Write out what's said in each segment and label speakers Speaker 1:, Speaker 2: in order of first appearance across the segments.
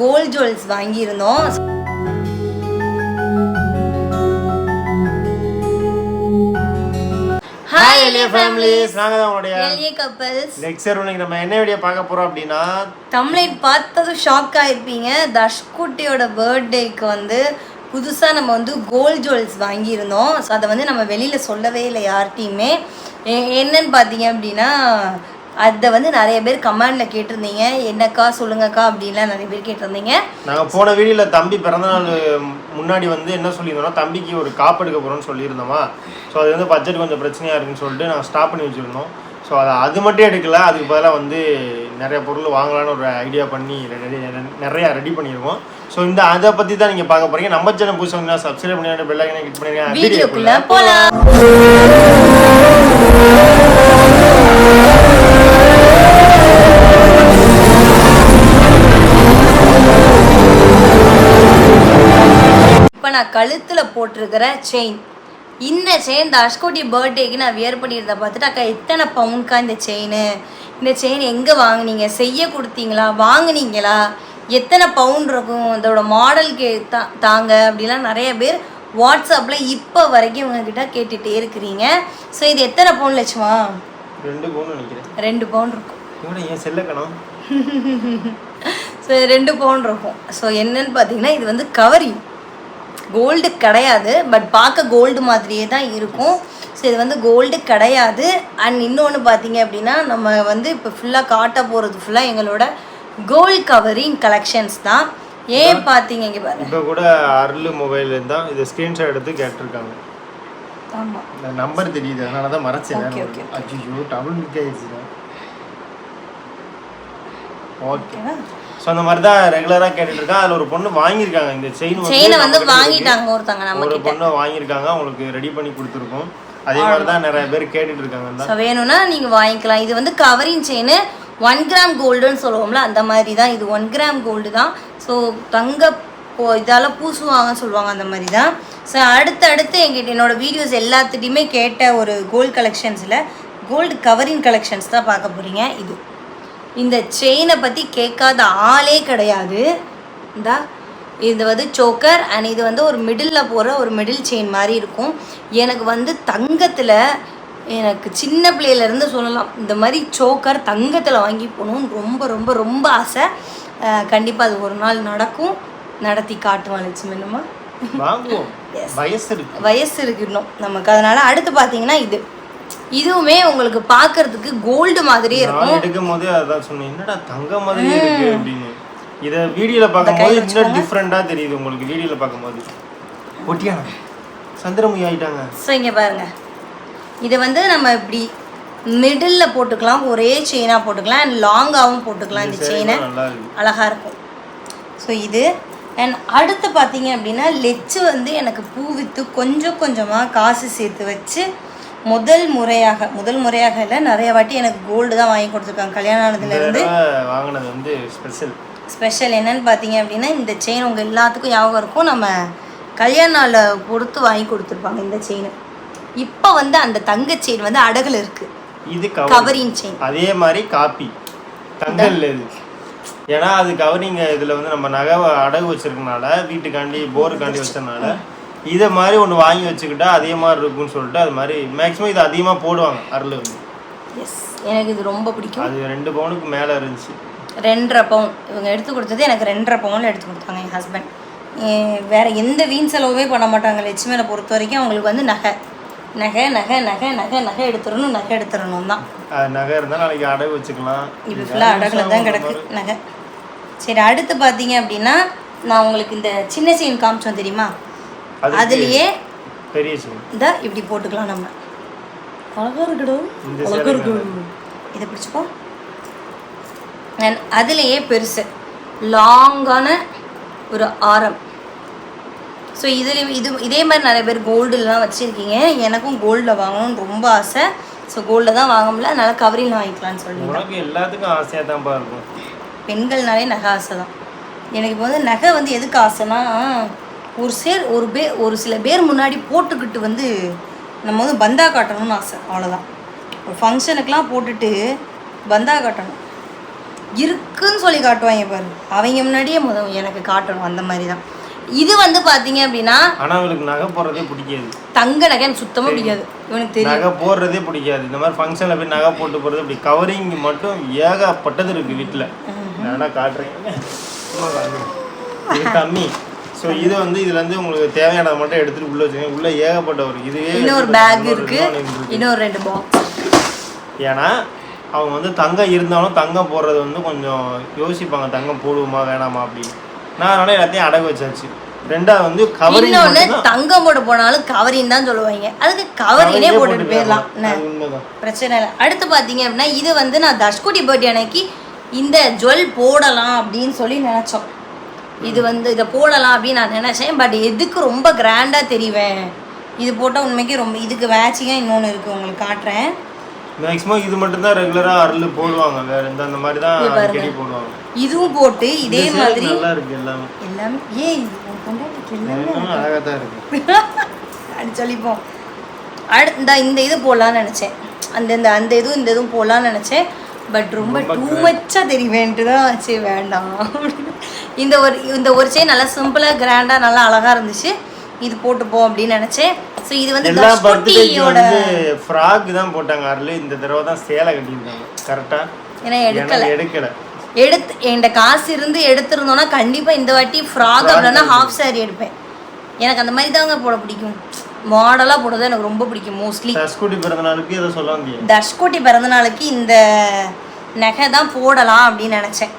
Speaker 1: Gold jewels வாங்கியிருந்தோம்.
Speaker 2: Hi எலிய families, நாங்க தான் உங்களுடைய
Speaker 1: எலிய கப்பல்ஸ்.
Speaker 2: லெக்சர். இன்னைக்கு நம்ம என்ன வீடியோ பார்க்க போறோம் அப்படின்னா,
Speaker 1: தமிழ் பார்த்ததும் ஷாக் ஆயிருப்பீங்க. தஷ்குட்டியோட பர்த்டேக்கு வந்து புதுசாக நம்ம வந்து கோல்ட் ஜுவல்ஸ் வாங்கியிருந்தோம். ஸோ அதை வந்து நம்ம வெளியில் சொல்லவே இல்லை யார்கிட்டையுமே. என்னன்னு பார்த்தீங்க அப்படின்னா, அதை வந்து நிறைய பேர் கமெண்டில் கேட்டிருந்தீங்க, என்னக்கா சொல்லுங்கக்கா அப்படின்லாம் நிறைய பேர் கேட்டிருந்தீங்க.
Speaker 2: நாங்கள் போன வீடியோவில் தம்பி பிறந்தநாள் முன்னாடி வந்து என்ன சொல்லியிருந்தோம்னா, தம்பிக்கு ஒரு காப்பு எடுக்க போகிறோம்னு சொல்லியிருந்தோமா. ஸோ அது வந்து பட்ஜெட் கொஞ்சம் பிரச்சனையாக இருக்குன்னு சொல்லிட்டு நாங்கள் ஸ்டாப் பண்ணி வச்சுருந்தோம். ஸோ அது மட்டும் எடுக்கல, அதுக்கு பதிலாக வந்து நிறைய பொருள் வாங்கலான்னு ஒரு ஐடியா பண்ணி நிறையா ரெடி பண்ணியிருக்கோம். ஸோ அதை பற்றி தான் நீங்கள் பார்க்க போகிறீங்க. நம்ம சேனல் புதுசாக வந்து சப்ஸ்கிரைப் பண்ணி பெல் ஐகானை கிளிக் பண்ணிடுங்க.
Speaker 1: வீடியோக்குள்ள போகலாம். இப்போ நான் கழுத்தில் போட்டிருக்கிற செயின், இந்த செயின் தஷ்குட்டி பர்த்டேக்கு நான் வியர் பண்ணியிருந்த பார்த்துட்டு, அக்கா எத்தனை பவுன்க்கா இந்த செயின் எங்கே வாங்கினீங்க, செய்ய கொடுத்தீங்களா, வாங்கினீங்களா, எத்தனை பவுன் இருக்கும், இதோட மாடலுக்கு தாங்க அப்படிலாம் நிறைய பேர் வாட்ஸ்அப்பில் இப்போ வரைக்கும் உங்ககிட்ட கேட்டுகிட்டே இருக்கிறீங்க. ஸோ இது எத்தனை பவுன் லட்சுமா?
Speaker 2: 2 பவுன் நினைக்கிறேன். 2
Speaker 1: பவுன் இருக்கும்.
Speaker 2: ஏன் செல்லக்கணும்?
Speaker 1: ஸோ 2 பவுன் இருக்கும். ஸோ என்னன்னு பார்த்தீங்கன்னா, இது வந்து கவரிங், கோல்டு கிடையாது, பட் பார்க்க கோல்டு மாதிரியே தான் இருக்கும். ஸோ இது வந்து கோல்டு கிடையாது. அண்ட் இன்னொன்று பார்த்தீங்க அப்படின்னா, நம்ம வந்து இப்போ ஃபுல்லாக காட்ட போகிறது ஃபுல்லாக எங்களோட கோல்டு கவரிங் கலெக்ஷன்ஸ் தான். ஏன் பார்த்தீங்க இங்கே பாருங்க,
Speaker 2: இப்போ கூட அருள் மொபைல் தான் இதை ஸ்க்ரீன்ஷாட் எடுத்து கேட்டிருக்காங்க.
Speaker 1: ஆமாம்,
Speaker 2: நம்பர் தெரியுது, அதனால தான் மறைச்சேன்.
Speaker 1: ஓகே
Speaker 2: அஜியோ டபுள் மிக் ஆயிடுச்சு. ஓகேவா? ஸோ அந்த மாதிரி தான் ரெகுலராக கேட்டுட்டு இருக்கேன். அதில் ஒரு பொண்ணு வாங்கியிருக்காங்க இந்த செயினை வந்து
Speaker 1: வாங்கிட்டாங்க. ஒருத்தங்க நம்ம
Speaker 2: ஒரு பொண்ணு வாங்கியிருக்காங்க, அவங்களுக்கு ரெடி பண்ணி கொடுத்துருக்கோம். அதே மாதிரி தான் நிறைய பேர் கேட்டுட்டு இருக்காங்க.
Speaker 1: ஸோ வேணும்னா நீங்கள் வாங்கிக்கலாம். இது வந்து கவரிங் செயின் 1 கிராம் கோல்டுன்னு சொல்லுவோம்ல, அந்த மாதிரி தான் இது. 1 கிராம் கோல்டு தான். ஸோ தங்க இதால் பூசுவாங்கன்னு சொல்லுவாங்க, அந்த மாதிரி தான். ஸோ அடுத்து எங்கிட்ட என்னோட வீடியோஸ் எல்லாத்துட்டையுமே கேட்ட ஒரு கோல்டு கலெக்ஷன்ஸில் கோல்டு கவரிங் கலெக்ஷன்ஸ் தான் பார்க்க போகிறீங்க. இந்த செயினை பற்றி கேட்காத ஆளே கிடையாது. இது வந்து சோக்கர் அண்ட் இது வந்து ஒரு மிடில் போகிற ஒரு மிடில் செயின் மாதிரி இருக்கும். எனக்கு வந்து தங்கத்தில் எனக்கு சின்ன பிள்ளையிலேருந்து சொல்லலாம், இந்த மாதிரி சோக்கர் தங்கத்தில் வாங்கி போகணும்னு ரொம்ப ரொம்ப ரொம்ப ஆசை. கண்டிப்பாக அது ஒரு நாள் நடக்கும், நடத்தி காட்டுவான் லட்சுமி. என்னமா வயசு இருக்கு இன்னும் நமக்கு. அதனால் அடுத்து பார்த்தீங்கன்னா இதுவுமே உங்களுக்கு பார்க்கறதுக்கு கோல்டு மாதிரியே இருக்கும்.
Speaker 2: எடுக்கும் போதே அதான் சொன்னேன், என்னடா தங்க மாதிரி இருக்கு அப்படின்னு. இத வீடியோல பார்க்கும்போது இன்னும் டிஃபரெண்டா தெரியுது உங்களுக்கு. வீடியோல பார்க்கும்போது ஒட்டியானா சந்திரமுகி ஆயிட்டாங்க.
Speaker 1: ஸோ இங்கே பாருங்க, இதை வந்து நம்ம இப்படி மிடில்ல போட்டுக்கலாம், ஒரே செயினாக போட்டுக்கலாம், அண்ட் லாங்காகவும் போட்டுக்கலாம். இந்த செயினை அழகாக இருக்கும். ஸோ இது அண்ட் அடுத்து பார்த்தீங்க அப்படின்னா, லெச்சு வந்து எனக்கு பூ விற்று கொஞ்சம் கொஞ்சமாக காசு சேர்த்து வச்சு முதல் முறையாக இல்லை, நிறைய வாட்டி எனக்கு கோல்டு தான் வாங்கி கொடுத்துருக்காங்க. கல்யாணம் ஆனதுலேருந்து
Speaker 2: வாங்கினது வந்து
Speaker 1: ஸ்பெஷல் என்னன்னு பார்த்தீங்க அப்படின்னா, இந்த செயின் உங்கள் எல்லாத்துக்கும் ஞாபகம் இருக்கும், நம்ம கல்யாண நாளில் பொறுத்து வாங்கி கொடுத்துருப்பாங்க இந்த செயின். இப்போ வந்து அந்த தங்க செயின் வந்து அடகுல இருக்கு.
Speaker 2: இது
Speaker 1: கவரிங் செயின்,
Speaker 2: அதே மாதிரி காப்பி தங்கம் இல்லை இது. ஏன்னா அது கவரிங் இதில் வந்து நம்ம நகை அடகு வச்சிருக்கனால, வீட்டுக்காண்டி போருக்காண்டி வச்சதுனால இதை மாதிரி ஒன்று வாங்கி வச்சுக்கிட்டா அதே மாதிரி இருக்குன்னு சொல்லிட்டு அது மாதிரி மேக்ஸிமம் இது அதிகமாக போடுவாங்க அருள் வந்து.
Speaker 1: எஸ், எனக்கு இது ரொம்ப பிடிக்கும்.
Speaker 2: அது 2 பவுனுக்கு மேலே இருந்துச்சு.
Speaker 1: 2.5 பவுன் இவங்க எடுத்து கொடுத்தது. எனக்கு 2.5 பவுனில் எடுத்து கொடுத்தாங்க என் ஹஸ்பண்ட். வேறு எந்த வீண் செலவுமே பண்ண மாட்டாங்க லட்சுமியை பொறுத்த வரைக்கும். அவங்களுக்கு வந்து நகை நகை நகை நகை நகை நகை எடுத்துடணும் தான்.
Speaker 2: நகை இருந்தால் நாளைக்கு அடகு வச்சுக்கலாம்.
Speaker 1: இது ஃபுல்லாக அடகுல தான் கிடக்கு நகை. சரி, அடுத்து பார்த்தீங்க அப்படின்னா, நான் உங்களுக்கு இந்த சின்ன செயின் காமிச்சோம் தெரியுமா, அதுலேயே
Speaker 2: பெரிய செயின்
Speaker 1: இந்த இப்படி போட்டுக்கலாம். நம்ம அழகாக இருக்கணும். இதை பிடிச்சிப்போம். அதுலேயே பெருசு லாங்கான ஒரு ஆரம். ஸோ இதே மாதிரி நிறைய பேர் கோல்டுலாம் வச்சுருக்கீங்க. எனக்கும் கோல்டில் வாங்கணும்னு ரொம்ப ஆசை. ஸோ கோல்டில் தான் வாங்க முடியல, அதனால் கவரிங் வாங்கிக்கலான்னு சொல்லி.
Speaker 2: எல்லாத்துக்கும் ஆசையாக தான் இருக்கும்.
Speaker 1: பெண்கள்னாலே நகை ஆசை தான். எனக்கு இப்போ வந்து நகை வந்து எதுக்கு ஆசைன்னா, ஒரு சில பேர் முன்னாடி போட்டுக்கிட்டு வந்து நம்ம வந்து பந்தா காட்டணும்னு ஆசை, அவ்வளோதான். ஒரு ஃபங்க்ஷனுக்கெலாம் போட்டுட்டு பந்தா காட்டணும். இருக்குன்னு சொல்லி காட்டுவாங்க பாரு, அவங்க முன்னாடியே எனக்கு காட்டணும் அந்த மாதிரி தான். இது வந்து பாத்தீங்க அப்படின்னா
Speaker 2: ஆனா அவளுக்கு நகை போடுறதே பிடிக்காது.
Speaker 1: தங்க நகை எனக்கு சுத்தமா பிடிக்காது. இவனுக்கு தெரியும்
Speaker 2: நகை போடுறதே பிடிக்காது. இந்த மாதிரி ஃபங்க்ஷன்ல போய் நகை போட்டு போறது இப்படி கவரிங் மட்டும் ஏகப்பட்டது இருக்கு வீட்டுல. நானா காட்டுறேன், இது கம்மி. ஸோ இது வந்து இதுல இருந்து உங்களுக்கு தேவையானதை மட்டும் எடுத்துட்டு உள்ள வச்சுக்கோங்க. உள்ள ஏகப்பட்ட ஒரு இதுவே
Speaker 1: இன்னொரு பேக் இருக்கு, இன்னொரு 2 பாக்ஸ்.
Speaker 2: ஏன்னா அவங்க வந்து தங்கம் இருந்தாலும் தங்கம் போடுறது வந்து கொஞ்சம் யோசிப்பாங்க, தங்கம் போடுவோமா வேணாமா அப்படின்னு. நான் அதனால எல்லாத்தையும் அடகு வச்சாச்சு. ரெண்டாவது வந்து கவரிங்.
Speaker 1: இன்னொன்னு தங்கம் போட போனாலும் கவரிங் தான் சொல்லுவாங்க, அதுக்கு கவரிங்கே போட்டுட்டு போயிடலாம், பிரச்சனை இல்லை. அடுத்து பார்த்தீங்க அப்படின்னா இது வந்து நான் தஷ்குட்டி பர்த்டே அன்னைக்கு இந்த ஜுவல் போடலாம் அப்படின்னு சொல்லி நினச்சோம். இது வந்து இதை போடலாம் அப்படின்னு நான் நினச்சேன். பட் எதுக்கு ரொம்ப கிராண்டாக தெரிவேன், இது போட்டால் உண்மைக்கு ரொம்ப இதுக்கு மேட்சிங்காக இன்னொன்று இருக்குது, உங்களுக்கு காட்டுறேன்.
Speaker 2: மேக்ஸிமம் இது மட்டும் தான் ரெகுலரா அருள் போடுவாங்க, வேற இந்த மாதிரி தான் அடிக்கடி போடுவாங்க.
Speaker 1: இதுவும் போட்டு இதே மாதிரி
Speaker 2: நல்லா இருக்கு எல்லாமே.
Speaker 1: எல்லாமே ஏய் பொண்டாட்டிக்கு எல்லாமே
Speaker 2: அழகா தான் இருக்கு
Speaker 1: அப்படி சொல்லிப்போம். அடுத்த இந்த இது போடலான்னு நினச்சேன், அந்த இதுவும் போடலான்னு நினச்சேன். பட் ரொம்ப டூ மச்சா தெரியுவேன்ட்டு தான் சரி வேண்டாம். இந்த ஒரு செயின் நல்லா சிம்பிளாக கிராண்டாக நல்லா அழகாக இருந்துச்சு, இது போட்டுப்போம் அப்படின்னு நினச்சேன். ஸோ இது வந்து
Speaker 2: எல்லா பர்த்டேயோட ஃப்ராக் தான் போட்டாங்க. அருள் இந்த தடவை தான் சேலை கட்டியிருக்காங்க கரெக்டாக.
Speaker 1: ஏன்னா எடுக்கல
Speaker 2: என்கிட்ட
Speaker 1: காசு இருந்து எடுத்திருந்தோன்னா கண்டிப்பாக இந்த வாட்டி ஃப்ராக் அப்படின்னா ஹாஃப் சாரி எடுப்பேன். எனக்கு அந்த மாதிரி தாங்க போட பிடிக்கும், மாடலாக போடுறது எனக்கு ரொம்ப பிடிக்கும். மோஸ்ட்லி
Speaker 2: தஷ்குட்டி பிறந்தநாளுக்கு எதை சொல்ல முடியும்,
Speaker 1: தஷ்குட்டி பிறந்தநாளுக்கு இந்த நகை தான் போடலாம் அப்படின்னு நினச்சேன்.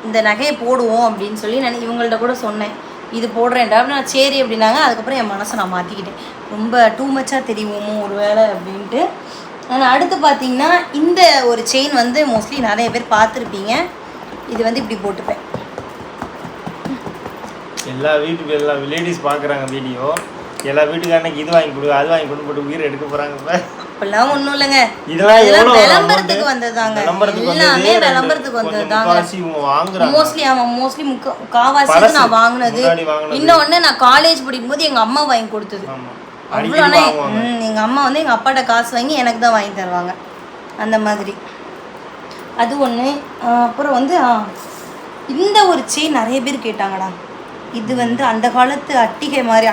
Speaker 1: இந்த நகையை போடுவோம் அப்படின்னு சொல்லி இவங்கள்ட்ட கூட சொன்னேன், இது போடுறேன்டா அப்படின்னு. நான் சரி அப்படின்னாங்க. அதுக்கப்புறம் என் மனசை நான் மாற்றிக்கிட்டேன், ரொம்ப டூ மச்சாக தெரியுமோ ஒரு வேளை அப்படின்ட்டு. ஆனால் அடுத்து பார்த்தீங்கன்னா இந்த ஒரு செயின் வந்து மோஸ்ட்லி நிறைய பேர் பார்த்துருப்பீங்க. இது வந்து இப்படி போட்டுப்பேன்.
Speaker 2: எல்லா லேடிஸ் பார்க்குறாங்க வீடியோ, எல்லா வீட்டுக்காரனுக்கு இது வாங்கி கொடு அது வாங்கி கொண்டு போட்டு உயிர் எடுக்க போகிறாங்க.
Speaker 1: அப்பெல்லாம் ஒன்றும் இல்லைங்க,
Speaker 2: இதெல்லாம்
Speaker 1: விளம்பரத்துக்கு வந்ததாங்க, எல்லாமே விளம்பரத்துக்கு வந்ததாங்க மோஸ்ட்லி. ஆமாம், மோஸ்ட்லி முக்காவாசி நான் வாங்கினது. இன்னொன்று நான் காலேஜ் படிக்கும்போது எங்கள் அம்மா வாங்கி கொடுத்தது. அவ்வளோனா எங்கள் அம்மா வந்து எங்கள் அப்பாட்ட காசு வாங்கி எனக்கு தான் வாங்கி தருவாங்க அந்த மாதிரி. அது ஒன்று. அப்புறம் வந்து இந்த ஒரு செயின் நிறைய பேர் கேட்டாங்கடா. இது வந்து அந்த காலத்து அட்டிகை மாதிரி,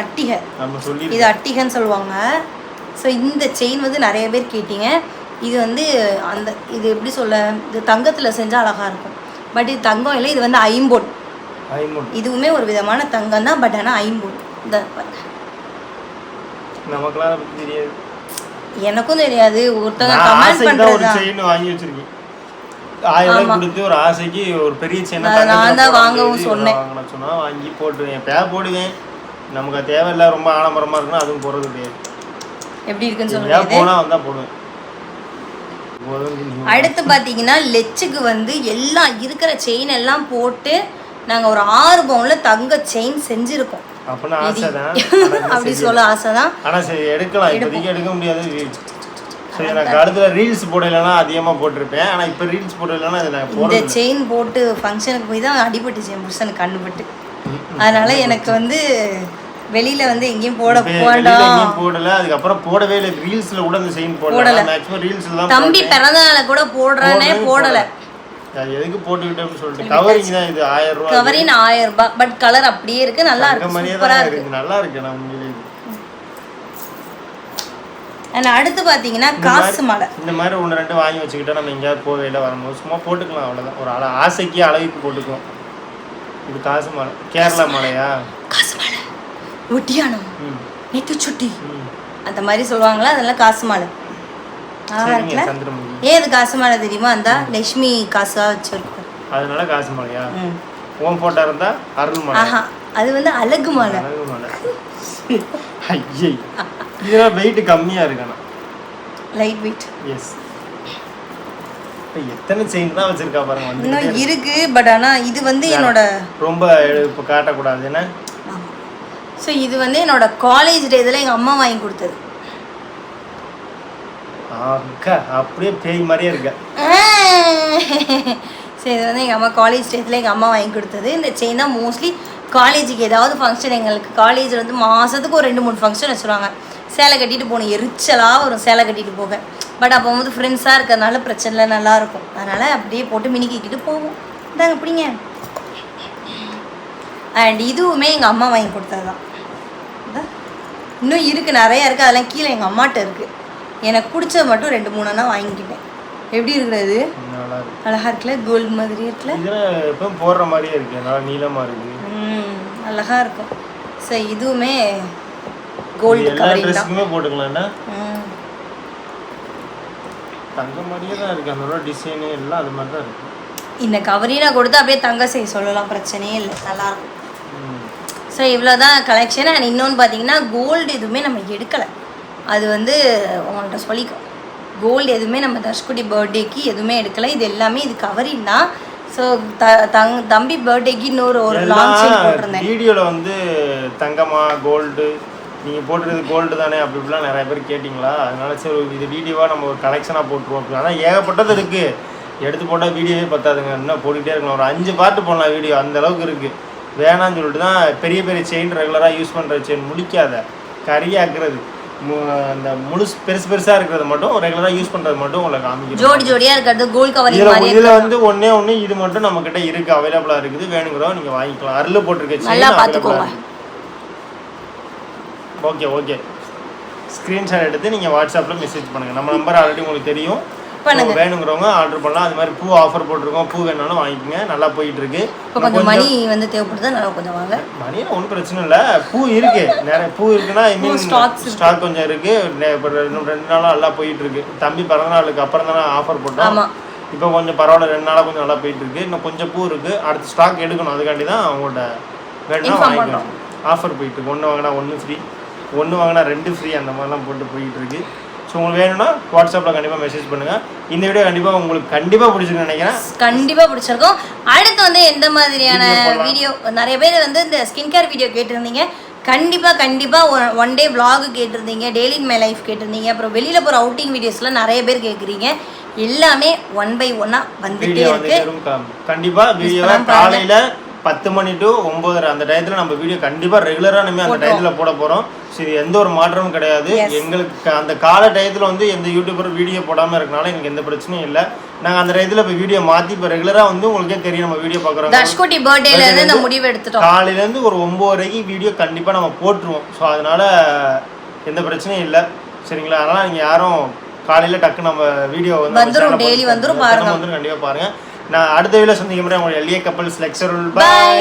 Speaker 1: இது அட்டிகைன்னு சொல்லுவாங்க. ஸோ இந்த செயின் வந்து நிறைய பேர் கேட்டீங்க. இது வந்து இது எப்படி சொல்ல, இது தங்கத்தில் செஞ்சால் அழகாக இருக்கும். பட் இது தங்கம் இல்லை, இது வந்து ஐம்பொன். இதுவுமே ஒரு விதமான தங்கம் தான், பட் ஆனால் ஐம்பொன். எனக்கும் தெரியாது, ஒருத்தங்க கமெண்ட் பண்றது
Speaker 2: வாங்கி வச்சிருக்கேன். 1000 கொடுத்து ஒரு ஆசைக்கு ஒரு பெரிய செயினை
Speaker 1: நான் தான் வாங்கவும் சொன்னேன்.
Speaker 2: சொன்னா வாங்கி போட்டுருவேன், போடுவேன். நமக்கு தேவையில்லை ரொம்ப ஆடம்பரமா இருக்குன்னா அதுவும் போறது கிடையாது.
Speaker 1: எப்படி இருக்குன்னு சொல்லுங்க.
Speaker 2: போனா வந்தா போடுவேன்.
Speaker 1: அடுத்து பார்த்தீங்கன்னா லெச்சுக்கு வந்து எல்லாம் இருக்கிற செயின் எல்லாம் போட்டு நாங்கள் ஒரு 6 பவுன்ல தங்க செயின் செஞ்சுருக்கோம். அப்படி சொல்ல ஆசைதான்.
Speaker 2: ஆனால் சரி எடுக்கலாம், இப்போதைக்கு எடுக்க முடியாது. சரி, எனக்கு அடுத்த ரீல்ஸ் போடலைன்னா அதிகமாக போட்டிருப்பேன். ஆனால் இப்போ ரீல்ஸ் போடலைன்னா
Speaker 1: இந்த செயின் போட்டு ஃபங்க்ஷனுக்கு போய் தான் அடிபட்டுச்சு என் புருஷனுக்கு கண்ணுபட்டு. அதனால எனக்கு வந்து வெளியில வந்து எங்கேயும் போட வேண்டாம்
Speaker 2: போடல. அதுக்கப்புறம் போடவே இல்லை, ரீல்ஸ்ல கூட அந்த செயின் போடல. மேக்ஸிமம் ரீல்ஸ்ல தான்
Speaker 1: தம்பி பிறந்தநாள கூட போடுறானே போடல.
Speaker 2: எதுக்கு போட்டுக்கிட்டேன்னு சொல்லிட்டு கவரிங் தான். இது 1000 ரூபாய்,
Speaker 1: கவரிங் 1000 ரூபாய். பட் கலர் அப்படியே இருக்கு, நல்லா இருக்கு, சூப்பரா இருக்கு,
Speaker 2: நல்லா இருக்கு. நான் உண்மையிலேயே
Speaker 1: அடுத்து பாத்தீங்கன்னா காசு மாலை
Speaker 2: இந்த மாதிரி 1-2 வாங்கி வச்சுக்கிட்டா நம்ம எங்கேயாவது போகையில வரும்போது சும்மா போட்டுக்கலாம், அவ்வளோதான். ஒரு ஆசைக்கு அளவுக்கு போட்டுக்கலாம். இது காசு மாலை, கேரளா மாலையா?
Speaker 1: காசு மாலை, ஒட்டியானம், நெத்து சுட்டி அந்த மாதிரி சொல்லுவாங்களா, அதெல்லாம் காசு மாலை. ஏன் இது காசு மாலை தெரியுமா? அந்த லட்சுமி காசா வச்சிருக்கோம், அதனால காசு மாலையா? ஓம் போட்டா இருந்தா அருள் மாலை. அது வந்து அழகு மாலை. அழகு மாலை. ஐயே, இதெல்லாம் வெயிட் கம்மியா இருக்கனா? Light weight. எஸ். எத்தனை செயின் தான் வச்சிருக்கா பாருங்க. இன்னும் இருக்கு, பட் ஆனா இது வந்து என்னோட ரொம்ப இப்ப காட்ட கூடாது என்ன. ஸோ இது வந்து என்னோட காலேஜ் டேஸ்ல எங்க அம்மா வாங்கி கொடுத்தது. அக்கா அப்படியே பேய் மாதிரியே இருக்க. சரி, இது வந்து எங்கள் அம்மா காலேஜ் டேஸில் எங்கள் அம்மா வாங்கி கொடுத்தது. இந்த செயின் தான் மோஸ்ட்லி காலேஜுக்கு ஏதாவது ஃபங்க்ஷன், எங்களுக்கு காலேஜில் வந்து மாதத்துக்கு ஒரு 2-3 ஃபங்க்ஷன் வச்சுருவாங்க. சேலை கட்டிட்டு போகணும், எரிச்சலாக வரும் சேலை கட்டிட்டு போக. பட் அப்போ வந்து ஃப்ரெண்ட்ஸாக இருக்கிறதுனால பிரச்சனை இல்லை, நல்லாயிருக்கும். அதனால் அப்படியே போட்டு மினிக்கிக்கிட்டு போவோம். இந்தாங்க பிடிங்க. அண்ட் இதுவுமே எங்கள் அம்மா வாங்கி கொடுத்தது தான். இன்னும் இருக்குது, நிறையா இருக்குது. அதெல்லாம் கீழே எங்கள் அம்மாட்ட இருக்குது. எனக்கு பிடிச்சது மட்டும் 2-3 வாங்கிக்கிட்டேன். எப்படி இருக்கிறது? அழகாக இருக்குல்ல, கோல்டு மாதிரி இருக்குல்ல.
Speaker 2: இப்போ போடுற மாதிரியே இருக்குது, நல்லா நீளமாக இருக்குது.
Speaker 1: அழகாக இருக்கும். ஸோ இதுவுமே கோல்டு கவரிங் தான்.
Speaker 2: போட்டுக்கலாம்டா. தங்க மாதிரியே தான் இருக்குது, அதோட டிசைனு எல்லாம் அது மாதிரி தான் இருக்குது.
Speaker 1: இந்த கவரினா கொடுத்து அப்படியே தங்க செய்ய சொல்லலாம், பிரச்சனையே இல்லை, நல்லாயிருக்கும். ஸோ இவ்வளோ தான் கலெக்ஷன். அண்ட் இன்னொன்று பார்த்தீங்கன்னா கோல்டு எதுவுமே நம்ம எடுக்கலை. அது வந்து உங்கள்கிட்ட சொல்லிக்கோ, கோல்டு எதுவுமே நம்ம தர்ஷ்குட்டி பர்த்டேக்கு எதுவுமே எடுக்கலை. இது எல்லாமே இது கவரிங் தான். ஸோ தம்பி பர்த்டேக்கு இன்னொரு லாங் செயின் போட்டிருந்தேன்.
Speaker 2: வீடியோவில் வந்து தங்கமா கோல்டு நீங்கள் போட்டுறது கோல்டு தானே அப்படி இப்படிலாம் நிறைய பேர் கேட்டிங்களா, அதனால சரி இது வீடியோவாக நம்ம ஒரு கலெக்ஷனாக போட்டுருவோம். அப்படி ஆனால் ஏகப்பட்டது இருக்குது, எடுத்து போட்டால் வீடியோவே பத்தாதுங்க, இன்னும் போட்டுக்கிட்டே இருக்கணும். ஒரு 5 பார்ட்டு போடலாம் வீடியோ, அந்தளவுக்கு இருக்குது. வேணான்னு சொல்லிட்டு தான் பெரிய பெரிய செயின் ரெகுலராக யூஸ் பண்ணுற செயின் முடிக்காத கரியாக்குறது, அந்த பெருசு பெருசாக இருக்கிறது மட்டும் ரெகுலராக யூஸ் பண்ணுறது மட்டும் உங்களுக்கு காமிக்கும்.
Speaker 1: ஜோடி ஜோடியாக இருக்கிறது கோல்டு கவரிங் மாதிரி.
Speaker 2: இதில் வந்து ஒன்று இது மட்டும் நம்மக்கிட்ட இருக்குது, அவைலபிளாக இருக்குது. வேணுங்கிறோம் நீங்கள் வாங்கிக்கலாம். அருள் போட்டிருக்க
Speaker 1: நல்லா பார்த்துக்கோங்க.
Speaker 2: ஓகே ஸ்க்ரீன்ஷாட் எடுத்து நீங்கள் வாட்ஸ்அப்பில் மெசேஜ் பண்ணுங்கள். நம்ம நம்பர் ஆல்ரெடி உங்களுக்கு தெரியும், வேணுங்கிறவங்க ஆர்டர் பண்ணலாம். அது மாதிரி பூ ஆஃபர் போட்டிருக்கோம், பூ வேணாலும் வாங்கிக்கோங்க. நல்லா போயிட்டு இருக்கு.
Speaker 1: இப்போ கொஞ்சம் மணி வந்து தேவைப்படுது, நல்லா கொஞ்சம் வாங்க.
Speaker 2: மணி ஒன்றும் பிரச்சனை இல்லை, பூ இருக்கு, நிறைய பூ இருக்குன்னா ஸ்டாக் கொஞ்சம் இருக்கு. இப்போ 2 நாளாக நல்லா போயிட்டு இருக்கு. தம்பி பிறந்தநாளுக்கு அப்புறம் தானே ஆஃபர் போட்டோம். இப்போ கொஞ்சம் பரவாயில்ல, 2 நாளாக கொஞ்சம் நல்லா போயிட்டு இருக்கு. இன்னும் கொஞ்சம் பூ இருக்கு, அடுத்து ஸ்டாக் எடுக்கணும். அதுக்காண்டி தான் அவங்கள்ட்ட வேணும்னா வாங்கிக்கணும். ஆஃபர் போயிட்டு இருக்கு. 1 வாங்கினா 1 ஃப்ரீ, 1 வாங்கினா 2 ஃப்ரீ, அந்த மாதிரிலாம் போட்டு போயிட்டு இருக்கு. ஸோ உங்களுக்கு வேணும்னா வாட்ஸ்அப்பில் கண்டிப்பாக மெசேஜ் பண்ணுங்கள். இந்த வீடியோ கண்டிப்பாக உங்களுக்கு கண்டிப்பாக பிடிச்சிருக்குன்னு நினைக்கிறேன்.
Speaker 1: கண்டிப்பாக பிடிச்சிருக்கும். அடுத்து வந்து எந்த மாதிரியான வீடியோ, நிறைய பேர் வந்து இந்த ஸ்கின் கேர் வீடியோ கேட்டிருந்தீங்க. கண்டிப்பாக ஒன் டே vlog கேட்டிருந்தீங்க, டெய்லி இன் மை லைஃப் கேட்டிருந்தீங்க, அப்புறம் வெளியில் போகிற அவுட்டிங் வீடியோஸ்லாம் நிறைய பேர் கேட்குறீங்க. எல்லாமே 1 by 1 வந்துட்டே இருக்கு.
Speaker 2: கண்டிப்பாக வீடியோவை காலையில் 10 மணி to 9:30 அந்த டயத்தில் நம்ம வீடியோ கண்டிப்பாக ரெகுலராக நம்ம அந்த டயத்தில் போட போகிறோம். சரி, எந்த ஒரு மாற்றமும் கிடையாது. எங்களுக்கு அந்த கால டயத்தில் வந்து எந்த யூடியூபர் வீடியோ போடாமல் இருக்கனால எனக்கு எந்த பிரச்சனையும் இல்லை. நாங்கள் அந்த டயத்தில் இப்போ வீடியோ மாற்றி இப்போ ரெகுலராக வந்து உங்களுக்கே தெரியும் நம்ம வீடியோ பார்க்குறோம்.
Speaker 1: தர்ஷ்குட்டி பர்த்டேலேருந்து இந்த முடிவு எடுத்துட்டோம்.
Speaker 2: காலையிலேருந்து ஒரு 9:30 வீடியோ கண்டிப்பாக நம்ம போட்டுருவோம். ஸோ அதனால் எந்த பிரச்சனையும் இல்லை, சரிங்களா? அதனால் நீங்கள் யாரும் காலையில் டக்கு நம்ம வீடியோ வந்து
Speaker 1: டெய்லி வந்துடும் பாருங்க,
Speaker 2: கண்டிப்பாக பாருங்கள். நான் அடுத்த வீடியோ சந்திக்க முடியும். உங்களுடைய எளிய கப்பல்ஸ் லெக்சர். பாய்.